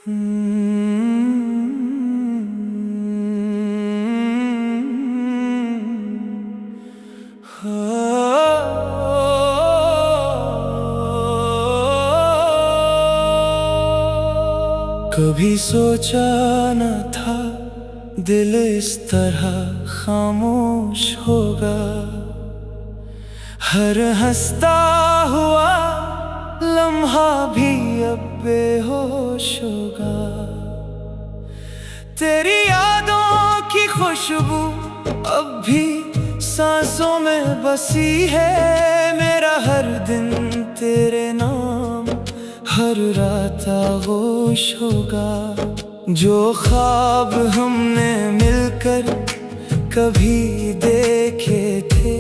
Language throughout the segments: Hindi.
कभी सोचा न था दिल इस तरह खामोश होगा। हर हंसता हुआ लम्हा भी अब बेहोश होगा। तेरी यादों की खुशबू अब भी सांसों में बसी है। मेरा हर दिन तेरे नाम हर रात आगोश होगा। जो ख्वाब हमने मिलकर कभी देखे थे,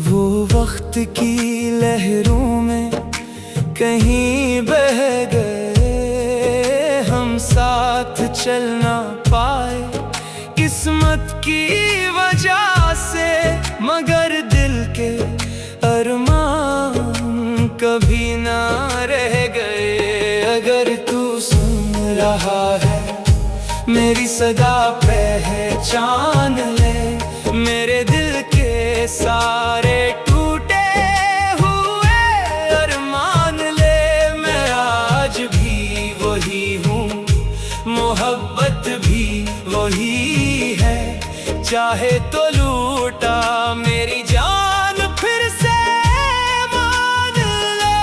वो वक्त की लहरों में कहीं बह गए। हम साथ चल ना पाए किस्मत की वजह से, मगर दिल के अरमान कभी ना रह गए। अगर तू सुन रहा है मेरी सदा पहचान ले। मेरे दिल के सारे टूटे हुए अरमान ले। मैं आज भी वही हूँ, मोहब्बत भी वही है। चाहे तो लूटा मेरी जान फिर से मान ले।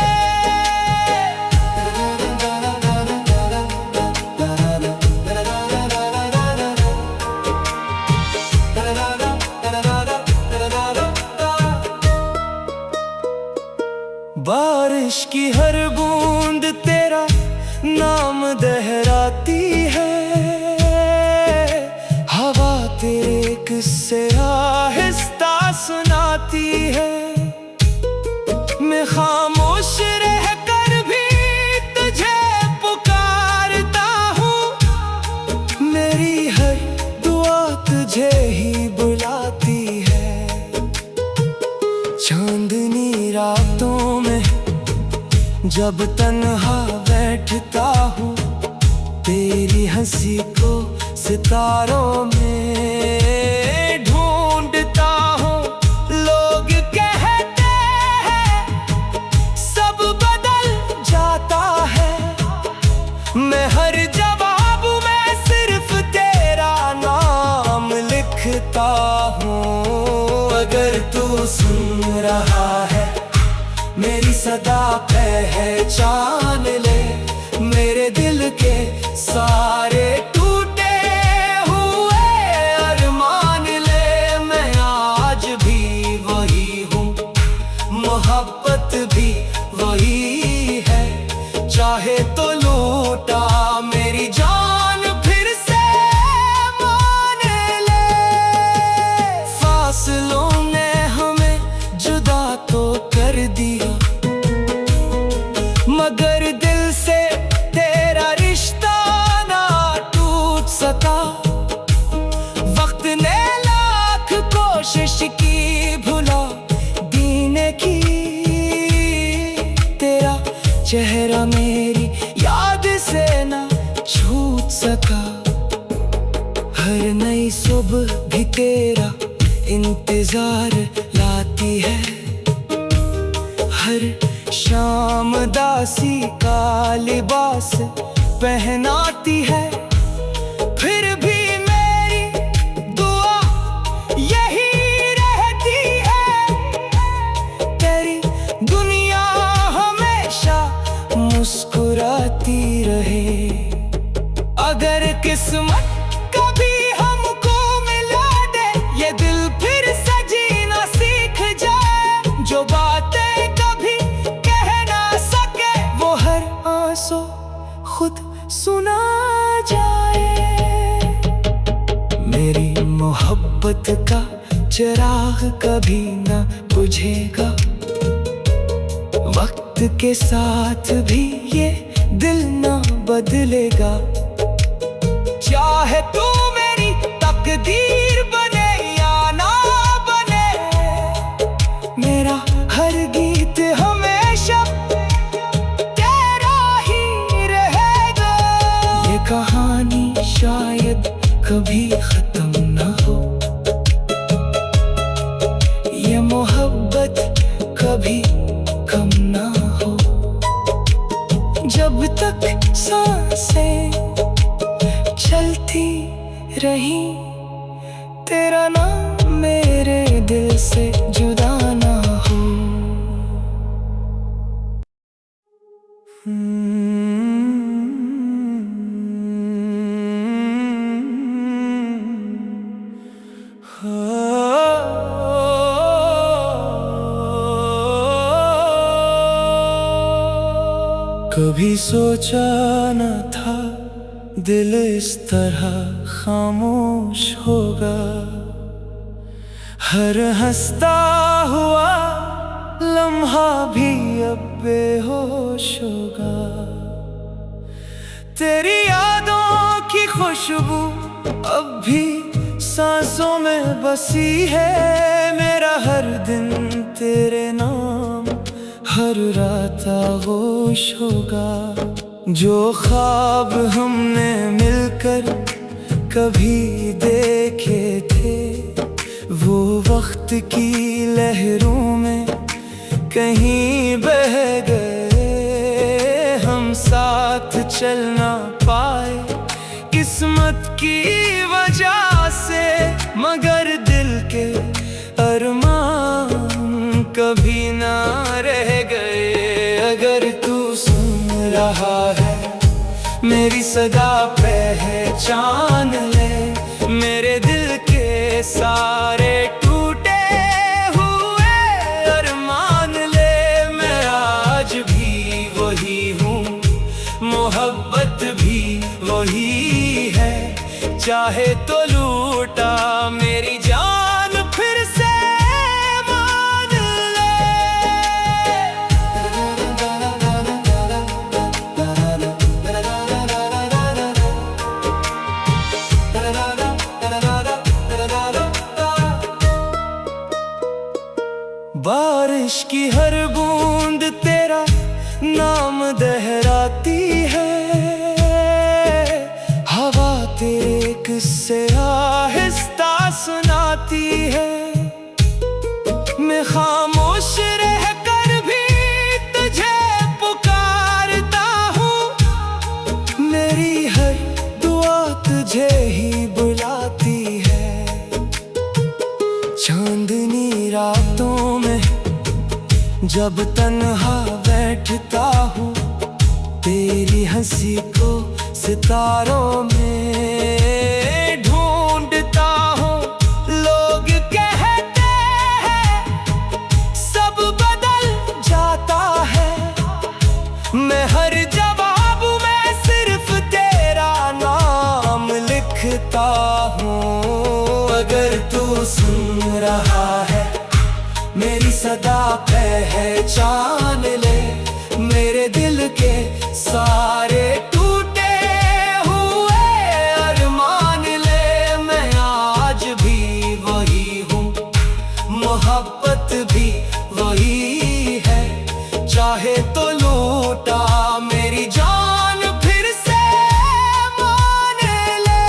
बारिश की हर बूंद तेरा नाम दोहराती है। हवा तेरे किस्से आहिस्ता सुनाती है। मैं खामोश रह कर भी तुझे पुकारता हूँ। मेरी हर दुआ तुझे ही बुलाती है। चांदनी रातों में जब तन्हा बैठता हूँ, तेरी हंसी को सितारों में ढूंढता हूँ। लोग कहते हैं सब बदल जाता है, मैं हर जवाब में सिर्फ तेरा नाम लिखता हूँ। अगर तू सुन रहा है मेरी सदा पहचान ले। मेरे दिल के सारे टूटे हुए अरमान ले। मैं आज भी वही हूँ, मोहब्बत भी वही है। चाहे तो लूटा मेरी जान फिर से मान ले। फासलों ने हमें जुदा तो कर दिया, मगर दिल से तेरा रिश्ता ना टूट सका। वक्त ने लाख कोशिश की भुला दीने की। तेरा चेहरा मेरी याद से ना छूट सका। हर नई सुबह भी तेरा इंतजार लाती है। हर शाम दासी का लिबास पहनाती है। फिर भी मेरी दुआ यही रहती है, तेरी दुनिया हमेशा मुस्कुराती रहे। अगर किस्मत कभी हमको मिला दे, ये दिल फिर से जीना सीख जाए। जो बातें खुद सुना जाए। मेरी मोहब्बत का चिराग कभी ना बुझेगा। वक्त के साथ भी ये दिल ना बदलेगा। चाहे तू मेरी तकदीर बने या ना बने, मेरा हर गीत हमेशा तेरा ही रहेगा। कभी खत्म न हो, ये मोहब्बत कभी कम न हो। जब तक सांसें चलती रही, तेरा नाम मेरे दिल से जुदा ना हो। कभी सोचा न था दिल इस तरह खामोश होगा, हर हंसता हुआ लम्हा भी अब बेहोश होगा। तेरी यादों की खुशबू अब भी सांसों में बसी है, मेरा हर दिन तेरे नाम हर रात आगोश होगा। जो ख्वाब हमने मिलकर कभी देखे थे, वो वक्त की लहरों में कहीं बह गए। हम साथ चल ना पाए किस्मत की वजह से, मगर दिल के अरमान कभी ना रह गए। अगर तू सुन रहा है मेरी सदा पहचान ले, मेरे दिल के सारे टूटे हुए अरमान ले। मैं आज भी वही हूँ, मोहब्बत भी वही है, चाहे तो लूटा मेरी जान फिर से मान ले। बारिश की हर बूंद तेरा नाम दोहराती है, हवा तेरे किस्से आहिस्ता सुनाती है। मैं खामोश रह कर भी तुझे पुकारता हूँ, मेरी हर दुआ तुझे ही बुलाती है। चांदनी रातों में जब तन्हा बैठता हूँ, तेरी हंसी को सितारों में ढूंढता हूँ। लोग कहते हैं सब बदल जाता है, मैं हर जवाब में सिर्फ तेरा नाम लिखता हूँ। अगर तू सुन रहा है मेरी सदा पहचान ले, मेरे दिल के सारे टूटे हुए अरमान ले। मैं आज भी वही हूँ, मोहब्बत भी वही है, चाहे तो लूटा मेरी जान फिर से मान ले।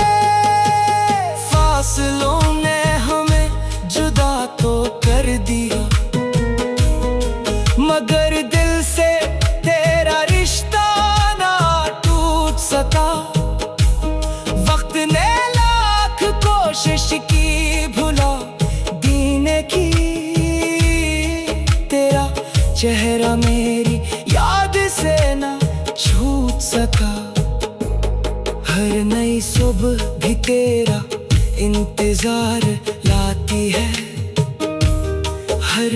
फासलों ने हमें जुदा तो कर दिया, मगर दिल से तेरा रिश्ता ना टूट सका। वक्त ने लाख कोशिश की भुला देने की, तेरा चेहरा मेरी याद से ना छूट सका। हर नई सुबह भी तेरा इंतजार लाती है, हर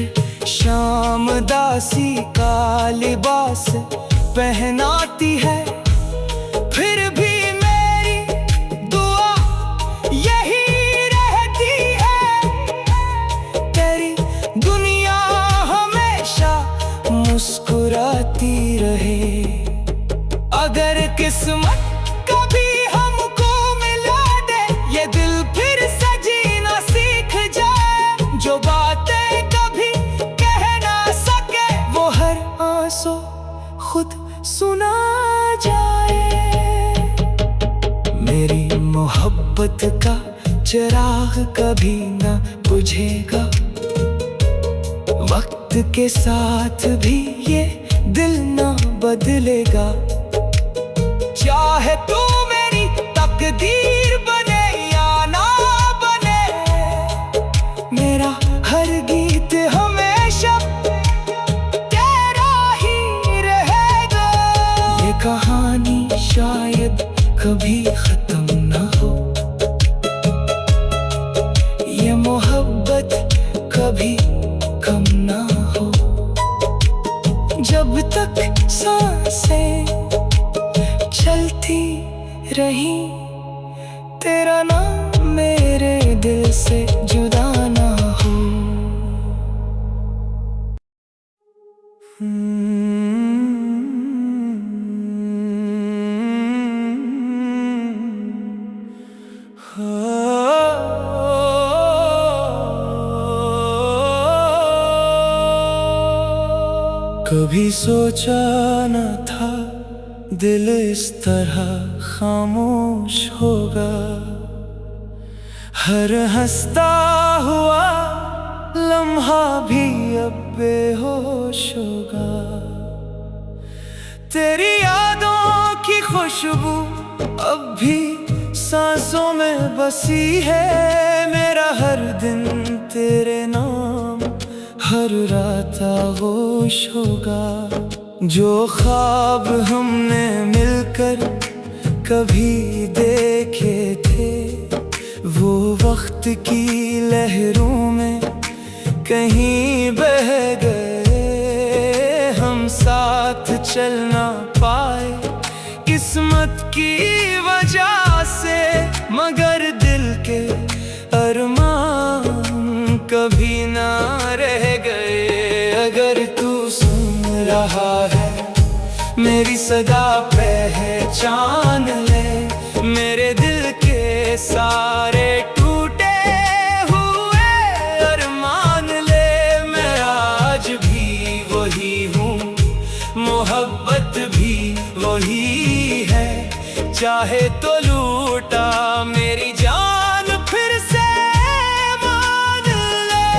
शाम दासी का लिबास पहनाती है। फिर भी मेरी दुआ यही रहती है, तेरी दुनिया हमेशा मुस्कुराती रहे। अगर किस्मत कभी हमको मिला दे, ये दिल फिर से जीना सीख जाए। जो बातें खुद सुना जाए, मेरी मोहब्बत मोहब्बत का चिराग कभी ना बुझेगा। वक्त के साथ भी ये दिल ना बदलेगा। चाहे तू मेरी तकदीर बने या ना बने, मेरा हर गीत हमेशा तेरा ही रहेगा। ये कहानी शायद कभी खत्म ना हो, ये मोहब्बत कभी कम ना हो। जब तक सांसें चलती रही, तेरा नाम मेरे दिल से जुदा ना हो। कभी सोचा न था दिल इस तरह खामोश होगा। हर हंसता हुआ लम्हा भी अब बेहोश होगा। तेरी यादों की खुशबू अब भी सांसों में बसी है। मेरा हर दिन तेरे नाम, हर रात आगोश होगा। जो ख्वाब हमने मिलकर कभी देखे थे, वो वक्त की लहरों में कहीं बह गए। हम साथ चल ना पाए किस्मत की वजह से, मगर दिल के अरमान कभी ना रह गए। अगर तू सुन रहा है मेरी सदा पहचान ले, मेरे दिल के सारे टूटे हुए अरमान ले। मैं आज भी वही हूँ, मोहब्बत भी वही है। चाहे तो लूटा मेरी जान फिर से मान ले।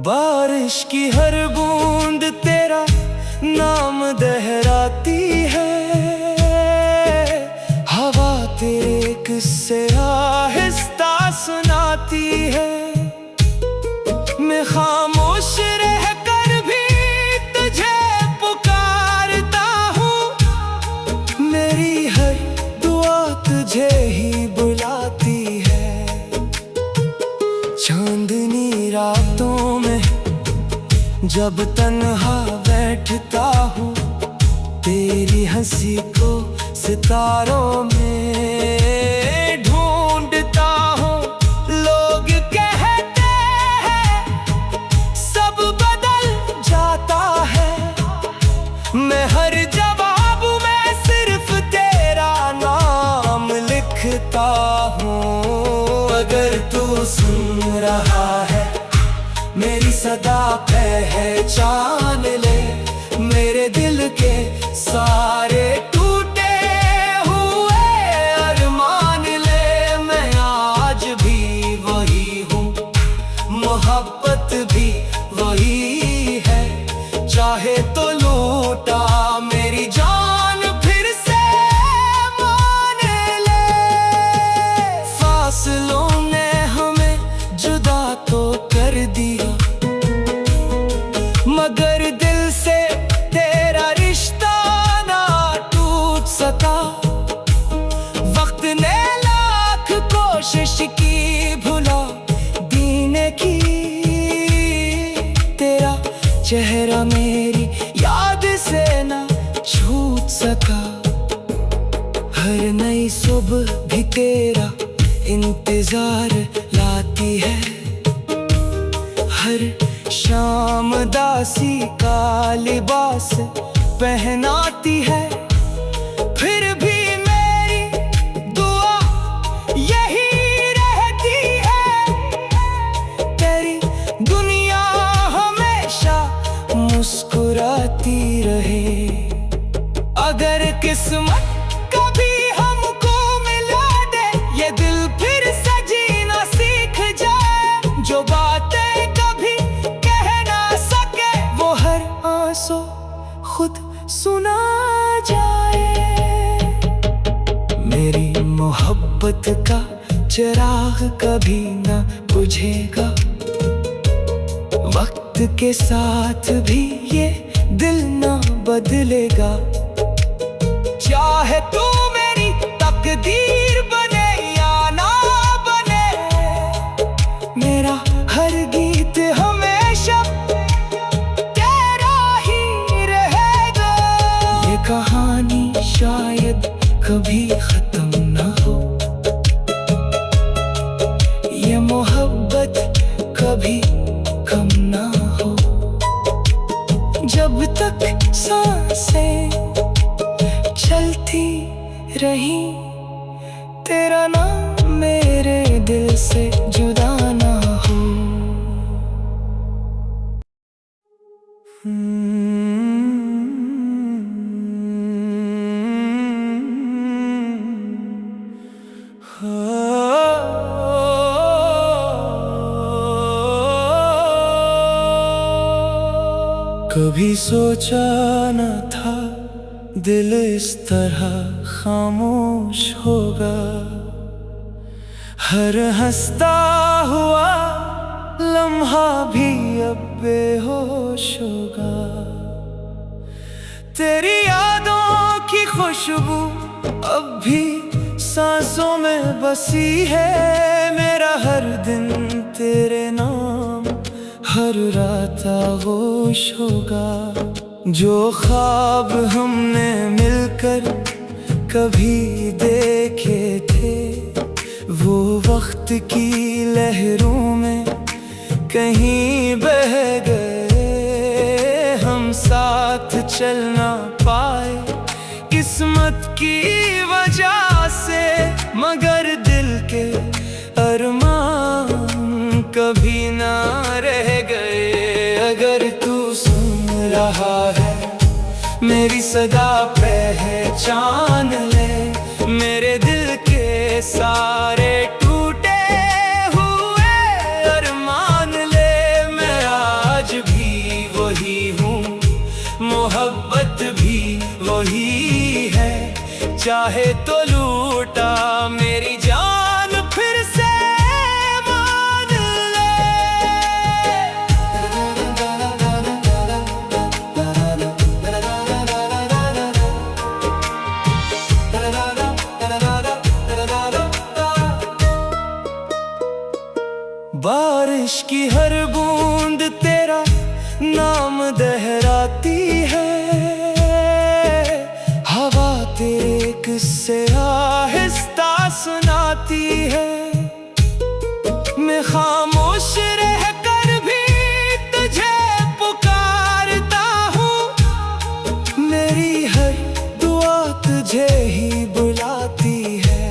बारिश की हर बूंद तेरा नाम दोहराती है। हवा तेरे किस्से आहिस्ता सुनाती है। मैं खामोश रह कर भी तुझे पुकारता हूँ। मेरी हर दुआ तुझे ही बुलाती है। चांदनी रातों में जब तन्हा बैठता हूँ, तेरी हंसी को सितारों में ढूंढता हूँ। लोग कहते हैं सब बदल जाता है, मैं हर जवाब में सिर्फ तेरा नाम लिखता हूँ। अगर तू सुन रहा है मेरी सदा पहचान ले, मेरे दिल के सारे टूटे हुए अरमान ले। मैं आज भी वही हूँ, मोहब्बत भी वही है। चाहे तो लूटा मेरी जान फिर से मान ले। फासलों ने हमें जुदा तो कर दिया, मगर दिल से तेरा रिश्ता ना टूट सका। वक्त ने लाख कोशिश की भुला देने की, तेरा चेहरा मेरी याद से ना छूट सका। हर नई सुबह भी तेरा इंतजार लाती है। हर शाम दासी का लिबास पहनाती है। फिर भी मेरी दुआ यही रहती है, मेरी मोहब्बत का चिराग कभी ना बुझेगा। वक्त के साथ भी ये दिल ना बदलेगा। चाहे तू मेरी तकदीर बने या ना बने, मेरा हर गीत हमेशा तेरा ही रहेगा। ये कहानी शायद कभी खत्म ना हो, ये मोहब्बत कभी कम ना हो। जब तक सांसें चलती रही, तेरा नाम मेरे दिल से जुदा ना हो। कभी सोचा न था दिल इस तरह खामोश होगा। हर हंसता हुआ लम्हा भी अब बेहोश होगा। तेरी यादों की खुशबू अब भी सांसों में बसी है। मेरा हर दिन तेरे नाम, हर रात आगोश होगा। जो ख्वाब हमने मिलकर कभी देखे थे, वो वक्त की लहरों में कहीं बह गए। हम साथ चल ना पाए किस्मत की वजह से, मगर दिल के अरमान कभी ना रह गए। अगर तू सुन रहा है मेरी सदा पहचान ले, मेरे दिल के सारे टूटे हुए अरमान ले। मैं आज भी वही हूँ, मोहब्बत भी वही है। चाहे तो लूटा मेरी जान फिर से मान ले। बारिश की हर बूंद तेरा नाम दोहराती है। हवा तेरे किस्से आहिस्ता सुनाती है। मैं खामोश रह कर भी तुझे पुकारता हूँ। मेरी हर दुआ तुझे ही बुलाती है।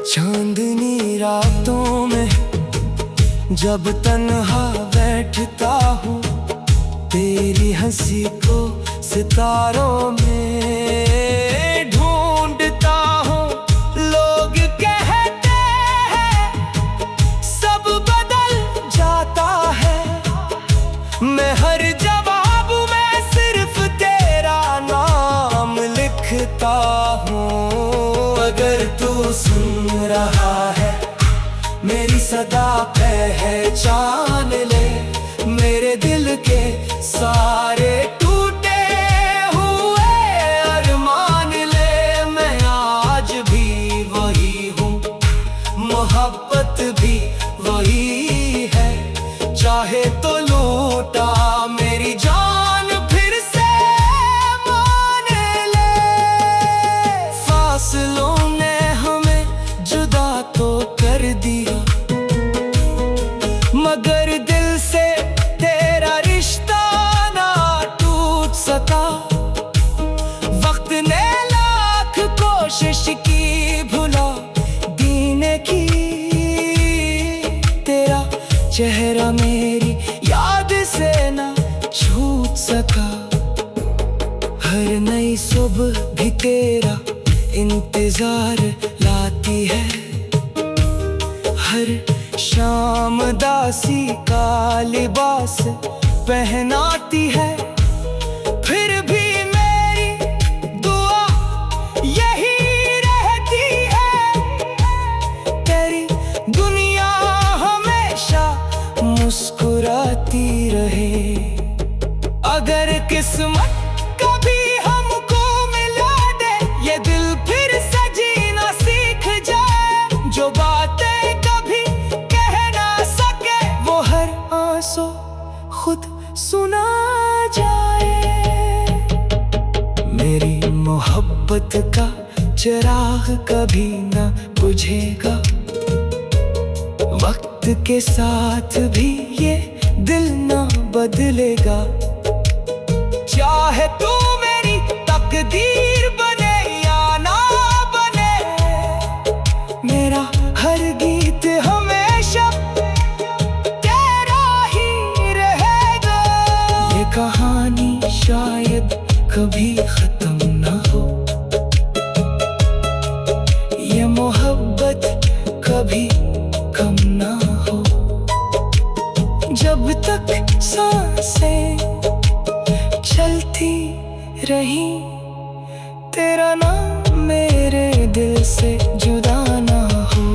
चांदनी रातों में जब तन्हा बैठता हूँ, तेरी हंसी को सितारों में ढूंढता हूँ। लोग कहते हैं सब बदल जाता है, मैं हर जवाब में सिर्फ तेरा नाम लिखता हूँ। अगर तू सुन रहा है मेरी सदा पहचान ले, मेरे दिल के सारे टूटे हुए अरमान ले। मैं आज भी वही हूँ, मोहब्बत भी वही है। चाहे तो लूटा मेरी जान फिर से मान ले। फासलों ने हमें जुदा तो कर दिया, मगर दिल से तेरा रिश्ता ना टूट सका। वक्त ने लाख कोशिश की भुला दीने की, तेरा चेहरा मेरी याद से ना छूट सका। हर नई सुबह भी तेरा इंतजार लाती है। हर शाम दासी का लिबास पहनाती है। फिर भी मेरी दुआ यही वक्त का चिराग कभी ना बुझेगा। वक्त के साथ भी ये दिल ना बदलेगा। चाहे तू मेरी तकदीर बने या ना बने, मेरा हर गीत हमेशा तेरा ही रहेगा। ये कहानी शायद कभी खत्म ना हो, ये मोहब्बत कभी कम ना हो। जब तक सांसें चलती रही, तेरा नाम मेरे दिल से जुदा ना हो।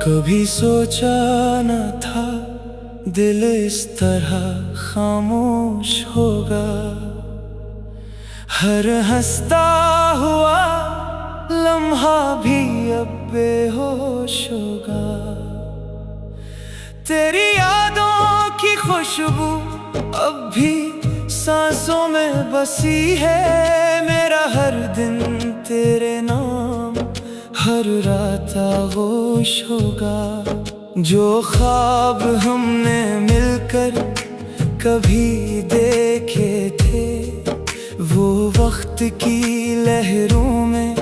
कभी सोचा न था दिल इस तरह खामोश होगा। हर हंसता हुआ लम्हा भी अब बेहोश होगा। तेरी यादों की खुशबू अब भी सांसों में बसी है। मेरा हर दिन तेरे नाम, हर रात आगोश होगा। जो ख्वाब हमने मिलकर कभी देखे थे, वो वक्त की लहरों में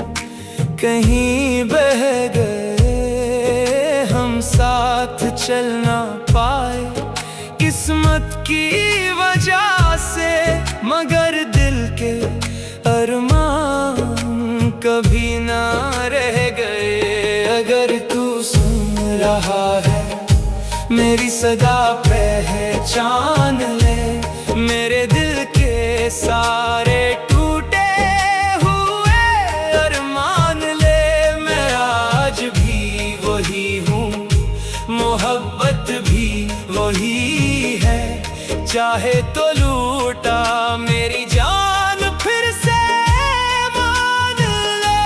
कहीं बह गए। हम साथ चल ना पाए किस्मत की वजह से, मगर दिल के अरमान कभी ना रह गए। अगर तू सुन रहा है मेरी सदा पहचान ले। मेरे दिल के सारे टूटे हुए अरमान ले। मैं आज भी वही हूँ, मोहब्बत भी वही है। चाहे तो लूटा मेरी जान फिर से मान ले।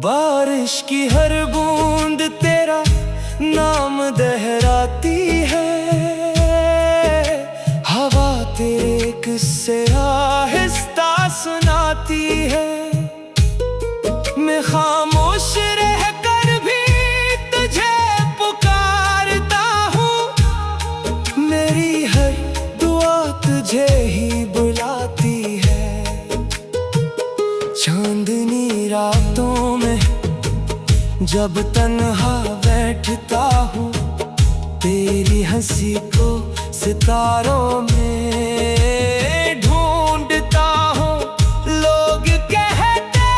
बारिश की हर बूंद तेरा नाम दोहराती है। हवा तेरे किस्से आहिस्ता सुनाती है। मैं खामोश रह कर भी तुझे पुकारता हूँ। मेरी हर दुआ तुझे ही बुलाती है। चांदनी रातों में जब तन्हा बैठता हूँ, तेरी हंसी को सितारों में ढूंढता हूँ। लोग कहते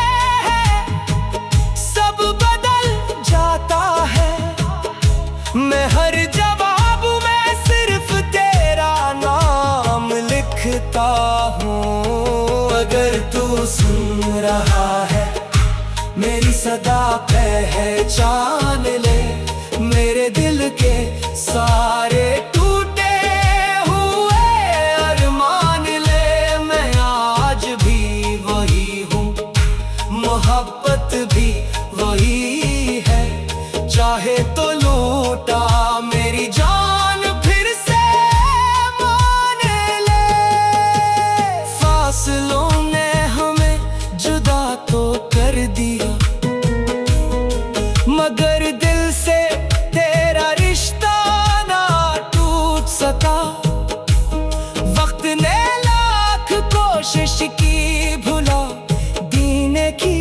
हैं सब बदल जाता है, मैं हर जवाब में सिर्फ तेरा नाम लिखता हूँ। अगर तू सुन रहा है मेरी सदा पहचान ले। मेरे दिल के सारे टूटे हुए अरमान ले। मैं आज भी वही हूँ, मोहब्बत भी वही है। चाहे तो लूटा मेरी जान फिर से मान ले। फासलों ने हमें जुदा तो कर दिया, मगर दिल से तेरा रिश्ता ना टूट सका। वक्त ने लाख कोशिश की भुला देने की,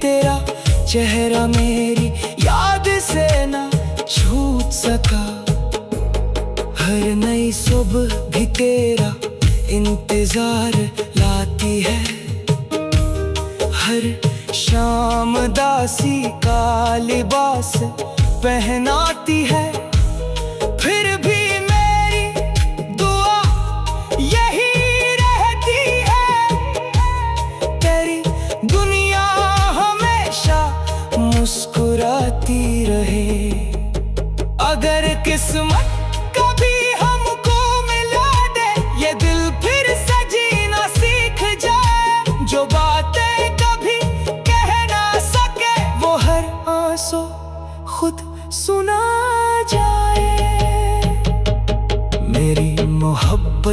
तेरा चेहरा मेरी याद से ना छूट सका। हर नई सुबह भी तेरा इंतजार लाती है। हर शाम दासी का लिबास पहनाती है। फिर भी मेरी दुआ यही रहती है,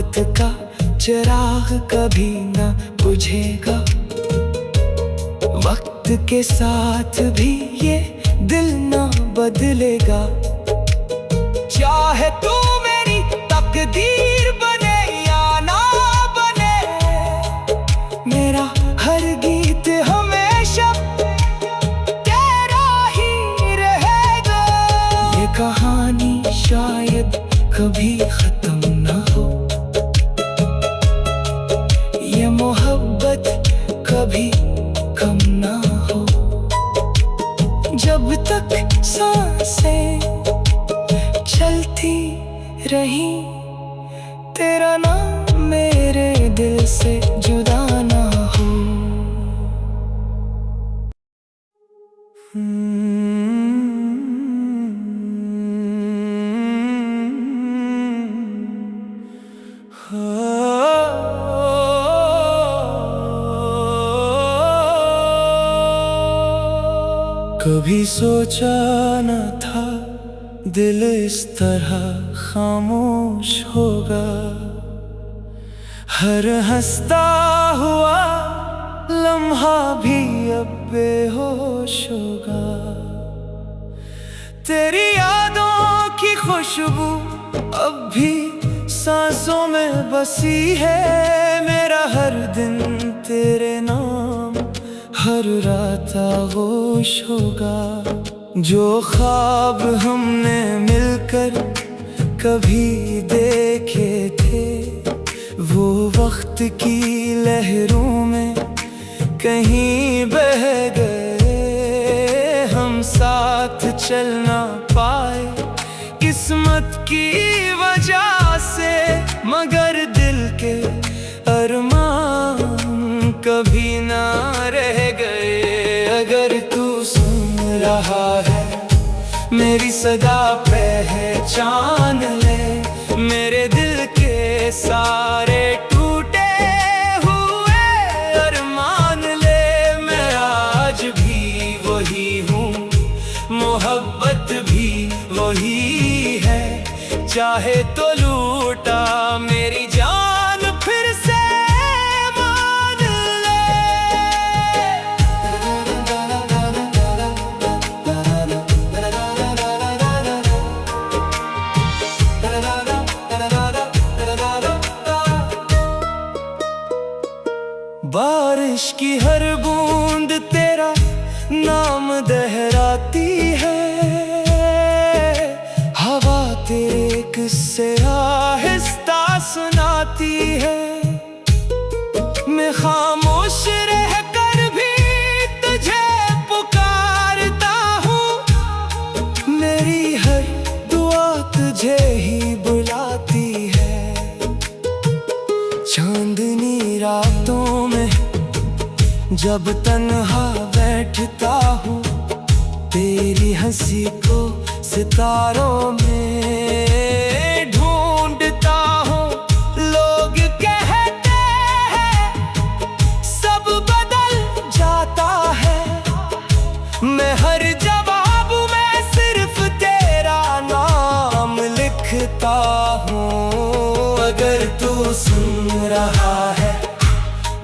मोहब्बत का चिराग कभी ना बुझेगा। वक्त के साथ भी ये दिल ना बदलेगा। चाहे तू मेरी तकदीर बने या ना बने, मेरा हर गीत हमेशा तेरा ही रहेगा। ये कहानी शायद कभी खत्म ना हो, ये मोहब्बत कभी कम ना हो। जब तक सांसें चलती रही, तेरा नाम मेरे दिल से जुदा ना हो। कभी सोचा न था दिल इस तरह खामोश होगा। हर हंसता हुआ लम्हा भी अब बेहोश होगा। तेरी यादों की खुशबू अब भी सांसों में बसी है। मेरा हर दिन तेरे नाम, हर रात आगोश होगा। जो ख्वाब हमने मिलकर कभी देखे थे, वो वक्त की लहरों में कहीं बह गए। हम साथ चल ना पाए किस्मत की वजह से, मगर दिल के अरमान कभी ना रह गए। अगर तू सुन रहा है मेरी सदा पहचान ले, मेरे दिल के सारे टूटे हुए अरमान ले। मैं आज भी वही हूँ, मोहब्बत भी वही है। चाहे तो लूटा मेरी जान फिर से मान ले। बारिश की हर बूंद तेरा नाम दोहराती है। हवा तेरे किस्से आहिस्ता सुनाती है। मैं खामोश रह कर भी तुझे पुकारता हूँ। मेरी हर दुआ तुझे ही बुलाती है। चांदनी रातों में जब तन्हा बैठता हूँ, तेरी हंसी को सितारों में ढूंढता हूँ। लोग कहते हैं सब बदल जाता है, मैं हर जवाब में सिर्फ तेरा नाम लिखता हूँ। अगर तू सुन रहा है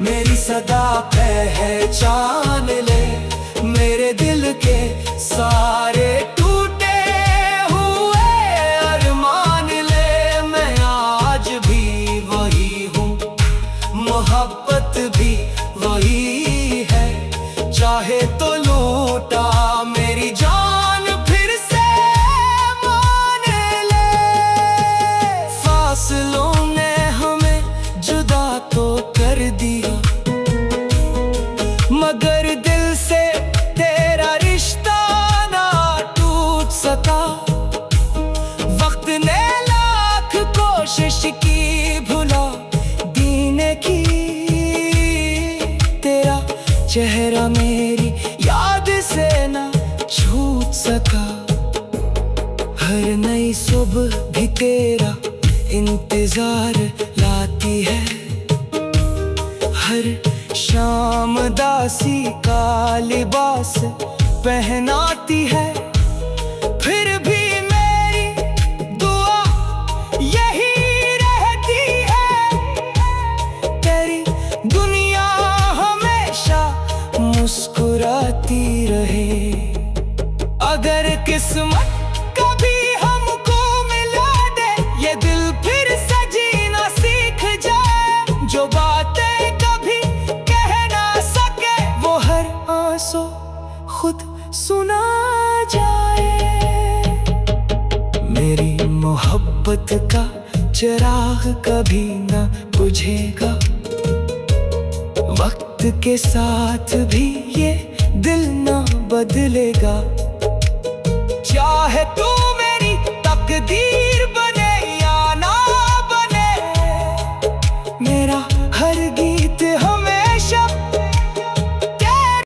मेरी सदा पहचान ले, मेरे दिल के सारे टूटे हुए अरमान ले। मैं आज भी वही हूँ, मोहब्बत भी वही है। चाहे तो लूटा मेरी जान फिर से मान ले। फासलों ने हमें जुदा तो कर दिया, मगर दिल से तेरा रिश्ता ना टूट सका। वक्त ने लाख कोशिश की भुला देने की, तेरा चेहरा मेरी याद से ना छूट सका। हर नई सुबह भी तेरा इंतजार लाती है। हर शाम दासी का लिबास पहनाती है। फिर भी मेरी दुआ यही रहती है, सो खुद सुना जाए। मेरी मोहब्बत का चिराग कभी न बुझेगा, वक्त के साथ भी ये दिल न बदलेगा। चाहे तू मेरी तकदीर बने या ना बने, मेरा हर गीत